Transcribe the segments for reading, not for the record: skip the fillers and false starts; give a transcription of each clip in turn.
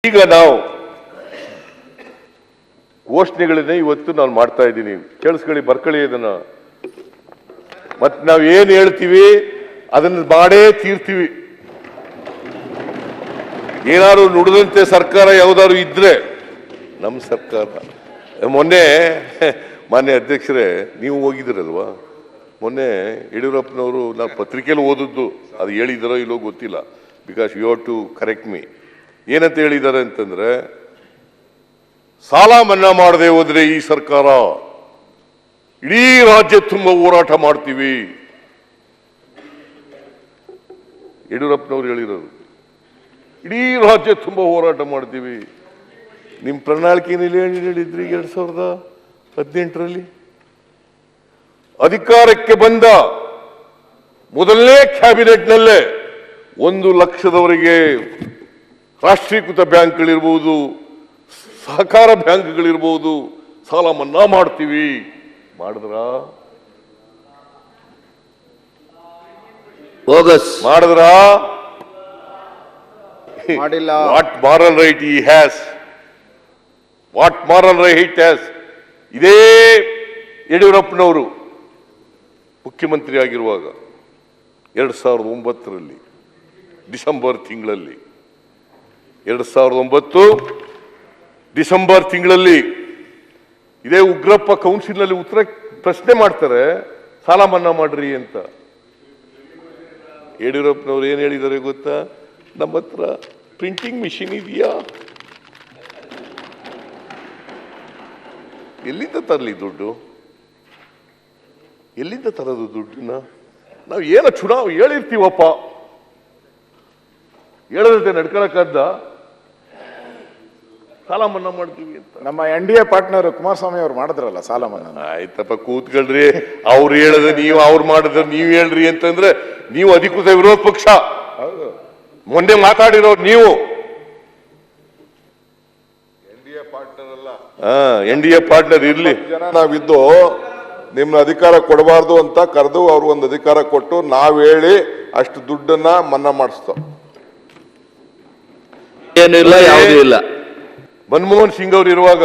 ಈಗ ನಾವು ಘೋಷಣೆಗಳನ್ನೇ ಇವತ್ತು ನಾನು ಮಾಡ್ತಾ ಇದ್ದೀನಿ. ಕೇಳಿಸ್ಕೊಳ್ಳಿ, ಬರ್ಕೊಳ್ಳಿ ಇದನ್ನ. ಮತ್ತೆ ನಾವು ಏನು ಹೇಳ್ತೀವಿ ಅದನ್ನ ಮಾಡೇ ತೀರ್ತೀವಿ. ಏನಾದ್ರು ನುಡಿದಂತೆ ಸರ್ಕಾರ ಯಾವ್ದಾದ್ರು ಇದ್ರೆ ನಮ್ಮ ಸರ್ಕಾರ. ಮೊನ್ನೆ ಮಾನ್ಯ ಅಧ್ಯಕ್ಷರೇ, ನೀವು ಹೋಗಿದ್ರಲ್ವಾ ಮೊನ್ನೆ ಯಡಿಯೂರಪ್ಪನವರು, ನಾನು ಪತ್ರಿಕೆಯಲ್ಲಿ ಓದಿದ್ದು, ಅದು ಹೇಳಿದಾರೋ ಇಲ್ಲೋ ಗೊತ್ತಿಲ್ಲ, because you have to correct me. ಏನಂತ ಹೇಳಿದ್ದಾರೆ ಅಂತಂದ್ರೆ, ಸಾಲ ಮನ್ನಾ ಮಾಡದೆ ಹೋದ್ರೆ ಈ ಸರ್ಕಾರ ಇಡೀ ರಾಜ್ಯ ತುಂಬಾ ಹೋರಾಟ ಮಾಡ್ತೀವಿ. ಯಡಿಯೂರಪ್ಪನವರು ಹೇಳಿರೋದು, ಇಡೀ ರಾಜ್ಯ ತುಂಬಾ ಹೋರಾಟ ಮಾಡ್ತೀವಿ. ನಿಮ್ಮ ಪ್ರಣಾಳಿಕೆಯಲ್ಲಿ ಹೇಳಿದ್ರಿ 2018ರಲ್ಲಿ ಅಧಿಕಾರಕ್ಕೆ ಬಂದ ಮೊದಲನೇ ಕ್ಯಾಬಿನೆಟ್ನಲ್ಲೇ 1 ಲಕ್ಷದವರೆಗೆ ರಾಷ್ಟ್ರೀಕೃತ ಬ್ಯಾಂಕ್ಗಳಿರ್ಬೋದು, ಸಹಕಾರ ಬ್ಯಾಂಕ್ಗಳಿರ್ಬೋದು, ಸಾಲ ಮನ್ನಾ ಮಾಡ್ತೀವಿ. ಮಾಡಿದ್ರ ಮಾಡಿಲ್ಲ. ವಾಟ್ ಮಾರಲ್ ರೈಟ್ ಈ has, what moral right has. ಇದೇ ಯಡಿಯೂರಪ್ಪನವರು ಮುಖ್ಯಮಂತ್ರಿ ಆಗಿರುವಾಗ 2009ರಲ್ಲಿ ಡಿಸೆಂಬರ್ ತಿಂಗಳಲ್ಲಿ 2009 ಡಿಸೆಂಬರ್ ತಿಂಗಳಲ್ಲಿ ಇದೇ ಉಗ್ರಪ್ಪ ಕೌನ್ಸಿಲ್ನಲ್ಲಿ ಪ್ರಶ್ನೆ ಮಾಡ್ತಾರೆ, ಸಾಲ ಮನ್ನಾ ಮಾಡ್ರಿ ಅಂತ. ಯಡಿಯೂರಪ್ಪನವ್ರು ಏನ್ ಹೇಳಿದ್ದಾರೆ ಗೊತ್ತಾ? ನಮ್ಮ ಹತ್ರ ಪ್ರಿಂಟಿಂಗ್ ಮಿಷಿನ್ ಇದೆಯಾ, ಎಲ್ಲಿಂದ ತರಲಿ ದುಡ್ಡು, ಎಲ್ಲಿಂದ ತರೋದು ದುಡ್ಡನ್ನ? ನಾವು ಏನೋ ಚುನಾವಣೆ ಹೇಳಿರ್ತೀವಪ್ಪ, ಹೇಳದಂತೆ ನಡ್ಕೊಳಕ್ಕಾದ ಸಾಲ ಮನ್ನಾ ಮಾಡ್ತೀವಿ ಅಂತ. ನಮ್ಮ NDA ಪಾರ್ಟ್ನರ್ ಕುಮಾರಸ್ವಾಮಿ ಅವ್ರು ಮಾಡಿದ್ರಲ್ಲ ಸಾಲ ಮನ್ನಾ. ಆಯ್ತಪ್ಪ, ಕೂತ್ಕೊಳ್ರಿ. ಅವ್ರು ಹೇಳದ ನೀವು, ಅವ್ರು ಮಾಡಿದ್ರೆ ನೀವು ಹೇಳ್ರಿ ಅಂತಂದ್ರೆ ನೀವು ಅಧಿಕೃತ ವಿರೋಧ ಪಕ್ಷ. ಮೊನ್ನೆ ಮಾತಾಡಿರೋ ನೀವು NDA ಪಾರ್ಟ್ನರ್ ಅಲ್ಲ. NDA ಪಾರ್ಟ್ನರ್ ಇರ್ಲಿ. ನಾವಿದ್ದು ನಿಮ್ನ ಅಧಿಕಾರ ಕೊಡಬಾರ್ದು ಅಂತ ಕರೆದು ಅವ್ರು ಒಂದು ಅಧಿಕಾರ ಕೊಟ್ಟು ನಾವ್ ಹೇಳಿ ಅಷ್ಟು ದುಡ್ಡನ್ನ ಮನ್ನಾ ಮಾಡಿಸ್ತಾವ. ಏನಿಲ್ಲ, ಯಾವುದೂ ಇಲ್ಲ. ಮನಮೋಹನ್ ಸಿಂಗ್ ಅವರು ಇರುವಾಗ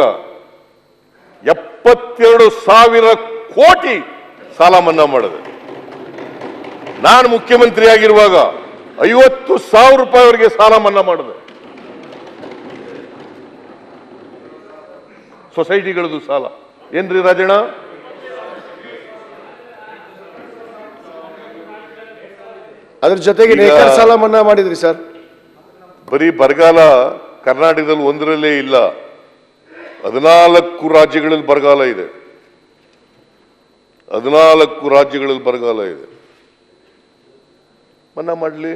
72,000 ಕೋಟಿ ಸಾಲ ಮನ್ನಾ ಮಾಡಿದೆ. ನಾನು ಮುಖ್ಯಮಂತ್ರಿ ಆಗಿರುವಾಗ 50,000 ರೂಪಾಯಿವರೆಗೆ ಸಾಲ ಮನ್ನಾ ಮಾಡಿದೆ. ಸೊಸೈಟಿಗಳದ್ದು ಸಾಲ ಏನ್ರಿ ರಾಜಣ್ಣ? ಅದ್ರ ಜೊತೆಗೆ ನೇಕಾರ ಸಾಲ ಮನ್ನಾ ಮಾಡಿದ್ರಿ ಸರ್. ಬರೀ ಬರಗಾಲ ಕರ್ನಾಟಕದಲ್ಲಿ ಒಂದರಲ್ಲೇ ಇಲ್ಲ, 14 ರಾಜ್ಯಗಳಲ್ಲಿ ಬರಗಾಲ ಇದೆ. 14 ರಾಜ್ಯಗಳಲ್ಲಿ ಬರಗಾಲ ಇದೆ. ಮನ್ನಾ ಮಾಡಲಿ,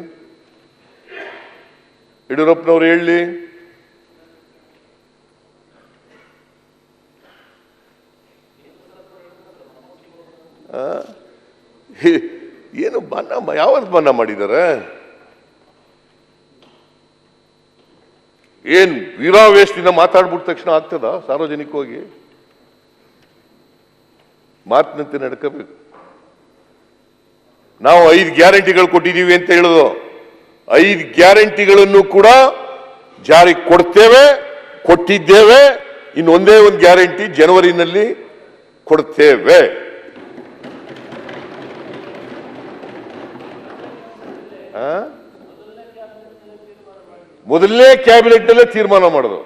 ಯಡಿಯೂರಪ್ಪನವ್ರು ಹೇಳಲಿ. ಏನು ಮನ್ನಾ, ಯಾವತ್ತು ಮನ್ನಾ ಮಾಡಿದ್ದಾರೆ? ಏನ್ ವೀರಾವೇಶದಿಂದ ಮಾತಾಡ್ಬಿಟ್ಟ ತಕ್ಷಣ ಆಗ್ತದ? ಸಾರ್ವಜನಿಕವಾಗಿ ಮಾತಿನಂತೆ ನಡ್ಕೋಬೇಕು. ನಾವು 5 ಗ್ಯಾರಂಟಿಗಳು ಕೊಟ್ಟಿದ್ದೀವಿ ಅಂತ ಹೇಳೋದು, 5 ಗ್ಯಾರಂಟಿಗಳನ್ನು ಕೂಡ ಜಾರಿ ಕೊಡ್ತೇವೆ, ಕೊಟ್ಟಿದ್ದೇವೆ. ಇನ್ನೊಂದೇ ಒಂದು ಗ್ಯಾರಂಟಿ ಜನವರಿನಲ್ಲಿ ಕೊಡ್ತೇವೆ. ಮೊದಲನೇ ಕ್ಯಾಬಿನೆಟ್ ನಲ್ಲೇ ತೀರ್ಮಾನ ಮಾಡೋದು.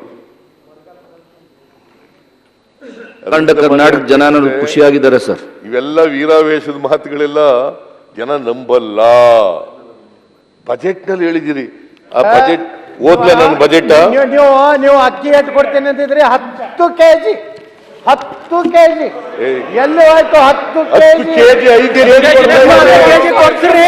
ಕರ್ನಾಟಕ ಜನ ಖುಷಿಯಾಗಿದ್ದಾರೆ ಸರ್. ಇವೆಲ್ಲ ವೀರಾವೇಶದ ಮಾತುಗಳೆಲ್ಲ ಜನ ನಂಬಲ್ಲ. ಬಜೆಟ್ ನಲ್ಲಿ ಹೇಳಿದಿರಿ, ಆ ಬಜೆಟ್ ಓದ್ಲ ನನ್ನ ಬಜೆಟ್. ನೀವು ಅಕ್ಕಿ ಎಷ್ಟು ಕೊಡ್ತೇನೆ ಅಂತಿದ್ರಿ, 10 ಕೆಜಿ ಎಲ್ಲಿ ಹೋಯ್ತು? 10 ಕೆಜಿ 5 ಕೆಜಿ ಕೊಡ್ತೀರಿ.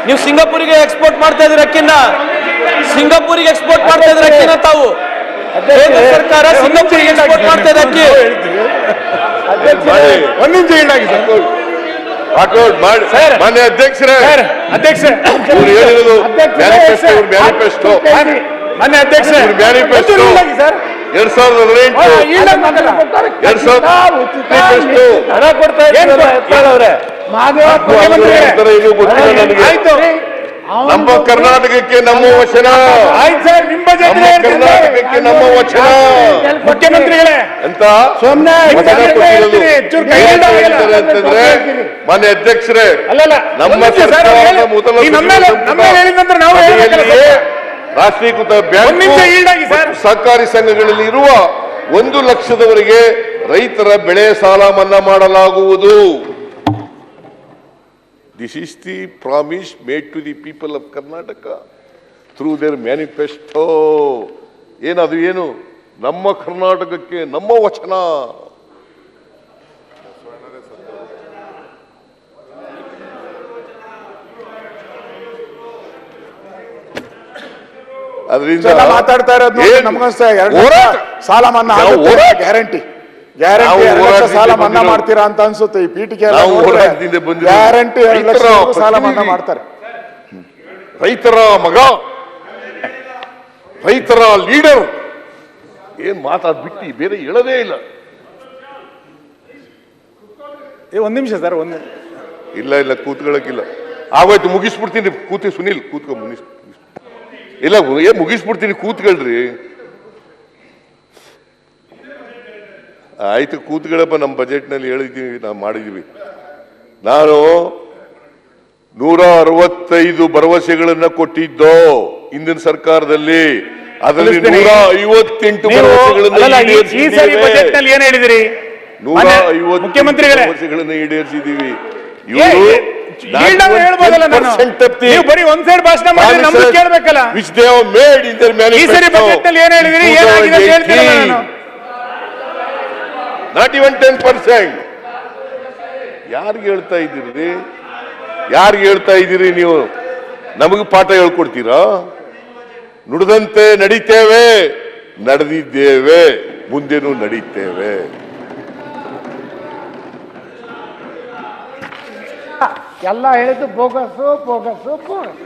ನೀವು ಸಿಂಗಾಪುರಿಗೆ ಎಕ್ಸ್ಪೋರ್ಟ್ ಮಾಡ್ತಾ ಇದ್ರಿ ಅಕ್ಕಿನ, ಸಿಂಗಾಪುರಿಗೆ ಎಕ್ಸ್ಪೋರ್ಟ್ ಮಾಡ್ತಾ ಇದ್ರಿ ಅಕ್ಕಿನ. ತಾವು ಕೇಂದ್ರ ಸರ್ಕಾರ ಸಿಂಗಾಪುರಿಗೆ ಎಕ್ಸ್ಪೋರ್ಟ್ ಮಾಡ್ತಾ ಇದೆ ಅಕ್ಕಿ. ಒಂದ್ ನಿಮಿಷ ವಾಕೌಟ್ ಮಾಡಿ ಮಾನ್ಯ ಅಧ್ಯಕ್ಷರೇ ಅಧ್ಯಕ್ಷ ಇವ್ರು ಹೇಳಿರೋದು ಮ್ಯಾನಿಫೆಸ್ಟೋ ಮ್ಯಾನಿಫೆಸ್ಟೋ ಮಾನ್ಯ ಅಧ್ಯಕ್ಷ ಮ್ಯಾನಿಫೆಸ್ಟೋ 2018 ಹಣ ಕೊಡ್ತಾ ಇದ್ದಾರೆ ಇನ್ನೂ ಗೊತ್ತಿಲ್ಲ ನನಗೆ. ನಮ್ಮ ಕರ್ನಾಟಕಕ್ಕೆ ನಮ್ಮ ವಚನ, ಆಯ್ತು ಸರ್, ನಿಮ್ಮ ನಮ್ಮ ಕರ್ನಾಟಕಕ್ಕೆ ನಮ್ಮ ವಚನ ಮುಖ್ಯಮಂತ್ರಿಗಳೇ ಅಂತ ವಚನ ಕೊಟ್ಟಿರೋದು. ಅಂತಂದ್ರೆ ಮಾನ್ಯ ಅಧ್ಯಕ್ಷರೇ ನಮ್ಮ ಸರ್ಕಾರದ ಮೊದಲ ರಾಷ್ಟ್ರೀಕೃತ ಬ್ಯಾಂಕ್ ಮತ್ತು ಸಹಕಾರಿ ಸಂಘಗಳಲ್ಲಿ ಇರುವ 1 ಲಕ್ಷದವರೆಗೆ ರೈತರ ಬೆಳೆ ಸಾಲ ಮನ್ನಾ ಮಾಡಲಾಗುವುದು. This is the promise made to the people of Karnataka through their manifesto. ಏನು ನಮ್ಮ ಕರ್ನಾಟಕಕ್ಕೆ ನಮ್ಮ ವಚನ. ಅದರಿಂದ ಮಾತಾಡ್ತಾ ಇರೋದು ನಮಗನ್ಸ್ತಾ ಹೋರಾಟ ಸಾಲ ಮನ್ನಾ ಗ್ಯಾರಂಟಿ ಸಾಲ ಮನ್ನಾ ಮಾಡ್ತೀರಾ ಅಂತ ಅನ್ಸುತ್ತೆ. ಈ ಪೀಠಿಕೆ ಗ್ಯಾರಂಟಿ 2 ಲಕ್ಷ ಸಾಲ ಮನ್ನಾ ಮಾಡ್ತಾರೆ. ರೈತರ ಮಗ, ರೈತರ ಲೀಡರ್ ಏನ್ ಮಾತಾಡ್ಬಿಟ್ಟು ಬೇರೆ ಹೇಳದೇ ಇಲ್ಲ. ಒಂದ್ ನಿಮಿಷ ಸರ್, ಇಲ್ಲ ಕೂತ್ಕೊಳ್ಳಕ್ಕಿಲ್ಲ. ಆಗೋಯ್ತು, ಮುಗಿಸ್ಬಿಡ್ತೀನಿ. ಕೂತಿ ಸುನಿಲ್ ಕೂತ್ಕೊ, ಇಲ್ಲ ಮುಗಿಸ್ಬಿಡ್ತೀನಿ, ಕೂತ್ಕೊಳ್ರಿ. ಆಯ್ತು ಕೂತ್ಗಳಪ್ಪ. ನಮ್ಮ ಬಜೆಟ್ನಲ್ಲಿ ಹೇಳಿದ್ದೀವಿ, ನಾವು ಮಾಡಿದೀವಿ. ನಾನು 165 ಭರವಸೆಗಳನ್ನ ಕೊಟ್ಟಿದ್ದೋ ಹಿಂದಿನ ಸರ್ಕಾರದಲ್ಲಿ. ಅದರಲ್ಲಿ 158 ಭರವಸೆಗಳನ್ನು ಏನ್ ಹೇಳಿದಿರಿ? 150 ಭರವಸೆಗಳನ್ನು ಈಡೇರಿಸಿದೀವಿ. ಬರೀ ಒಂದ್ ಸೈಡ್ ಭಾಷಣ ಮಾಡಿ ನಮ್ದು ಕೇಳಬೇಕಲ್ಲ. which they have made in their ಈ ಸರಿ ಬಜೆಟ್ ನಲ್ಲಿ ಏನ್ ಹೇಳಿದಿರಿ, ಏನಾಗಿದೆ ಅಂತ ಹೇಳ್ತೀರಲ್ಲ. ನಾನು ನಾಟ್ ಇವನ್ 10%. ಯಾರಿಗೆ ಹೇಳ್ತಾ ಇದ್ದೀರಿ? ಯಾರಿಗೆ ಹೇಳ್ತಾ ಇದ್ದೀರಿ ನೀವು? ನಮಗೂ ಪಾಠ ಹೇಳ್ಕೊಡ್ತೀರಾ? ನುಡಿದಂತೆ ನಡೀತೇವೆ, ನಡೆದಿದ್ದೇವೆ, ಮುಂದೆನೂ ನಡೀತೇವೆ. ಎಲ್ಲ ಹೇಳಿದ್ದು ಬೋಗಸು ಬೋಗಸು ಬೋಗಸ್.